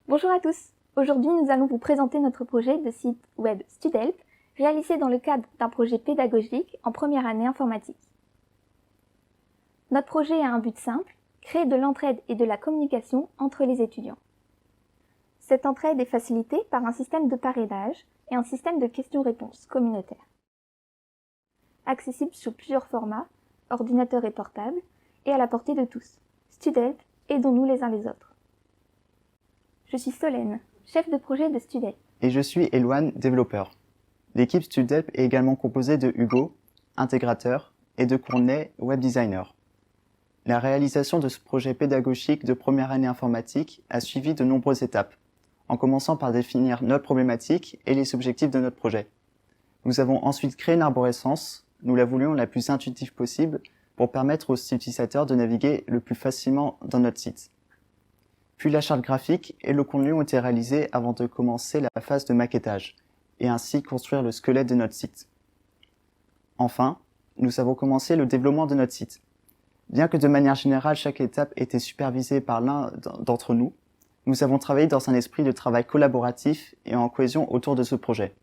Bonjour à tous. Aujourd'hui, nous allons vous présenter notre projet de site web Studelp, réalisé dans le cadre d'un projet pédagogique en première année informatique. Notre projet a un but simple, créer de l'entraide et de la communication entre les étudiants. Cette entraide est facilitée par un système de parrainage et un système de questions-réponses communautaires. Accessible sous plusieurs formats, ordinateur et portable, et à la portée de tous. Studelp, aidons-nous les uns les autres. Je suis Solène, chef de projet de Studelp. Et je suis Eloane, développeur. L'équipe Studelp est également composée de Hugo, intégrateur, et de Courtney, web designer. La réalisation de ce projet pédagogique de première année informatique a suivi de nombreuses étapes, en commençant par définir notre problématique et les objectifs de notre projet. Nous avons ensuite créé une arborescence, nous la voulions la plus intuitive possible pour permettre aux utilisateurs de naviguer le plus facilement dans notre site. Puis la charte graphique et le contenu ont été réalisés avant de commencer la phase de maquettage, et ainsi construire le squelette de notre site. Enfin, nous avons commencé le développement de notre site. Bien que de manière générale chaque étape était supervisée par l'un d'entre nous, nous avons travaillé dans un esprit de travail collaboratif et en cohésion autour de ce projet.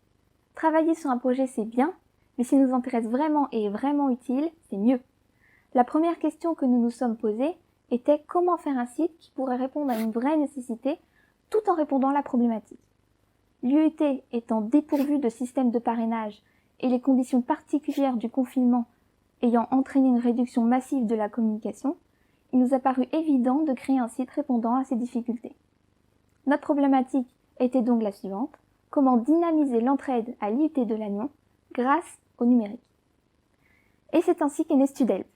Travailler sur un projet, c'est bien, mais s'il nous intéresse vraiment et est vraiment utile, c'est mieux. La première question que nous nous sommes posée était comment faire un site qui pourrait répondre à une vraie nécessité tout en répondant à la problématique. L'UET étant dépourvue de système de parrainage et les conditions particulières du confinement ayant entraîné une réduction massive de la communication, il nous a paru évident de créer un site répondant à ces difficultés. Notre problématique était donc la suivante: comment dynamiser l'entraide à l'IUT de Lannion grâce au numérique. Et c'est ainsi qu'est né Studelp,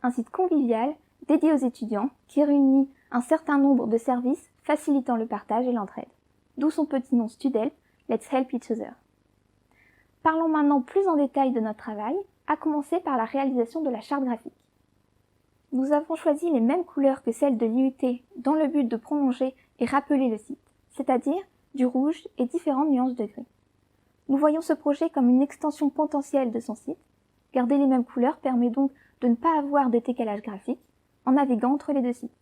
un site convivial dédié aux étudiants qui réunit un certain nombre de services facilitant le partage et l'entraide. D'où son petit nom Studelp, Let's Help Each Other. Parlons maintenant plus en détail de notre travail, à commencer par la réalisation de la charte graphique. Nous avons choisi les mêmes couleurs que celles de l'IUT dans le but de prolonger et rappeler le site, c'est-à-dire du rouge et différentes nuances de gris. Nous voyons ce projet comme une extension potentielle de son site. Garder les mêmes couleurs permet donc de ne pas avoir de décalage graphique en naviguant entre les deux sites.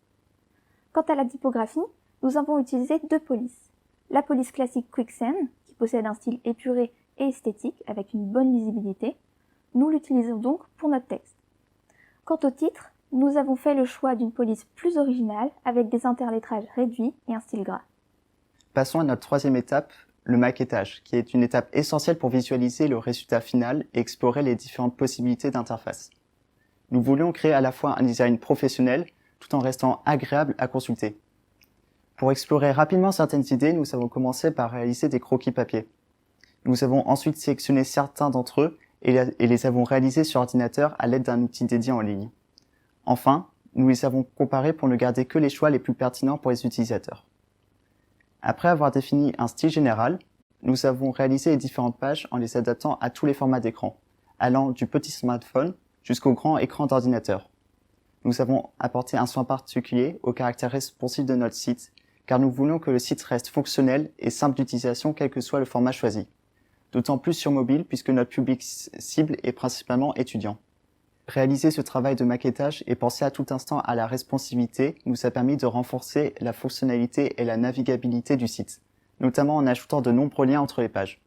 Quant à la typographie, nous avons utilisé deux polices. La police classique Quicksand, qui possède un style épuré et esthétique avec une bonne lisibilité. Nous l'utilisons donc pour notre texte. Quant au titre, nous avons fait le choix d'une police plus originale avec des interlettrages réduits et un style gras. Passons à notre troisième étape, le maquettage, qui est une étape essentielle pour visualiser le résultat final et explorer les différentes possibilités d'interface. Nous voulions créer à la fois un design professionnel tout en restant agréable à consulter. Pour explorer rapidement certaines idées, nous avons commencé par réaliser des croquis papier. Nous avons ensuite sélectionné certains d'entre eux et les avons réalisés sur ordinateur à l'aide d'un outil dédié en ligne. Enfin, nous les avons comparés pour ne garder que les choix les plus pertinents pour les utilisateurs. Après avoir défini un style général, nous avons réalisé les différentes pages en les adaptant à tous les formats d'écran, allant du petit smartphone jusqu'au grand écran d'ordinateur. Nous avons apporté un soin particulier au caractère responsive de notre site, car nous voulons que le site reste fonctionnel et simple d'utilisation quel que soit le format choisi. D'autant plus sur mobile puisque notre public cible est principalement étudiant. Réaliser ce travail de maquettage et penser à tout instant à la responsivité nous a permis de renforcer la fonctionnalité et la navigabilité du site, notamment en ajoutant de nombreux liens entre les pages.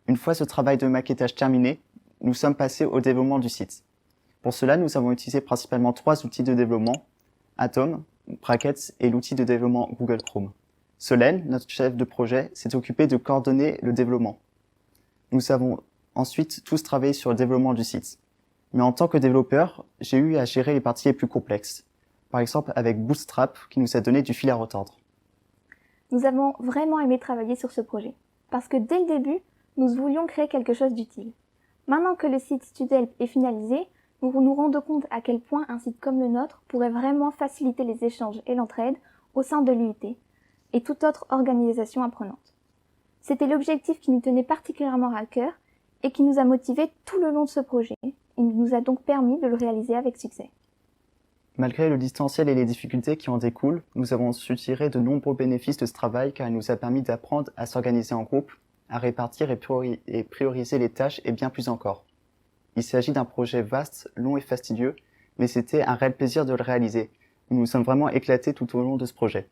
Une fois ce travail de maquettage terminé, nous sommes passés au développement du site. Pour cela, nous avons utilisé principalement trois outils de développement: Atom, Brackets et l'outil de développement Google Chrome. Solène, notre chef de projet, s'est occupé de coordonner le développement. Nous avons ensuite tous travaillé sur le développement du site. Mais en tant que développeur, j'ai eu à gérer les parties les plus complexes. Par exemple avec Bootstrap qui nous a donné du fil à retordre. Nous avons vraiment aimé travailler sur ce projet, parce que dès le début, nous voulions créer quelque chose d'utile. Maintenant que le site Studelp est finalisé, nous nous rendons compte à quel point un site comme le nôtre pourrait vraiment faciliter les échanges et l'entraide au sein de l'UIT et toute autre organisation apprenante. C'était l'objectif qui nous tenait particulièrement à cœur et qui nous a motivés tout le long de ce projet. Il nous a donc permis de le réaliser avec succès. Malgré le distanciel et les difficultés qui en découlent, nous avons su tirer de nombreux bénéfices de ce travail car il nous a permis d'apprendre à s'organiser en groupe, à répartir et prioriser les tâches et bien plus encore. Il s'agit d'un projet vaste, long et fastidieux, mais c'était un réel plaisir de le réaliser. Nous nous sommes vraiment éclatés tout au long de ce projet.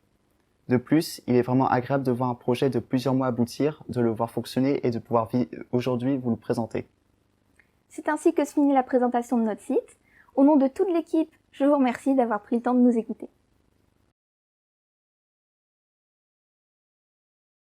De plus, il est vraiment agréable de voir un projet de plusieurs mois aboutir, de le voir fonctionner et de pouvoir aujourd'hui vous le présenter. C'est ainsi que se finit la présentation de notre site. Au nom de toute l'équipe, je vous remercie d'avoir pris le temps de nous écouter.